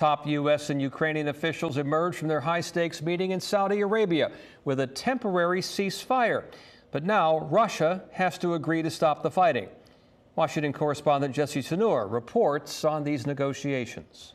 Top U.S. and Ukrainian officials emerged from their high-stakes meeting in Saudi Arabia with a temporary ceasefire. But now Russia has to agree to stop the fighting. Washington correspondent Jesse Tenor reports on these negotiations.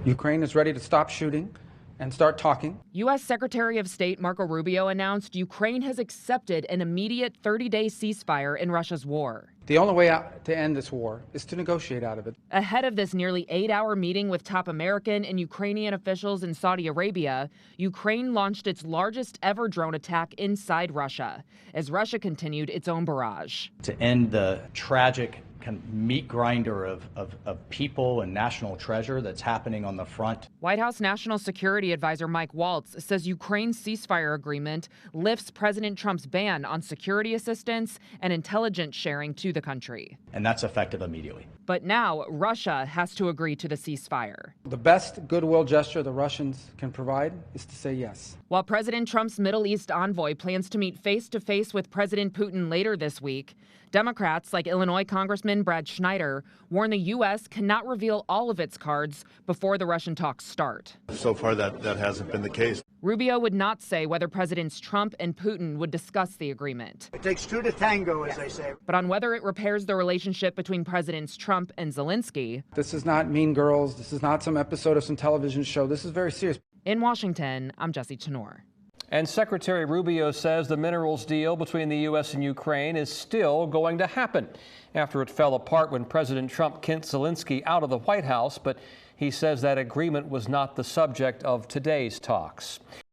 Ukraine is ready to stop shooting and start talking. U.S. Secretary of State Marco Rubio announced Ukraine has accepted an immediate 30-day ceasefire in Russia's war. The only way out to end this war is to negotiate out of it. Ahead of this nearly 8-hour meeting with top American and Ukrainian officials in Saudi Arabia, Ukraine launched its largest ever drone attack inside Russia, as Russia continued its own barrage. To end the tragic kind of meat grinder of people and national treasure that's happening on the front. White House National Security Advisor Mike Waltz says Ukraine's ceasefire agreement lifts President Trump's ban on security assistance and intelligence sharing to the country. And that's effective immediately. But now Russia has to agree to the ceasefire. The best goodwill gesture the Russians can provide is to say yes. While President Trump's Middle East envoy plans to meet face-to-face with President Putin later this week, Democrats like Illinois Congressman Brad Schneider warn the U.S. cannot reveal all of its cards before the Russian talks start. So far, that hasn't been the case. Rubio would not say whether Presidents Trump and Putin would discuss the agreement. It takes two to tango, as they say. But on whether it repairs the relationship between Presidents Trump and Zelensky. This is not Mean Girls. This is not some episode of some television show. This is very serious. In Washington, I'm Jesse Tenor. And Secretary Rubio says the minerals deal between the U.S. and Ukraine is still going to happen after it fell apart when President Trump kicked Zelensky out of the White House. But he says that agreement was not the subject of today's talks.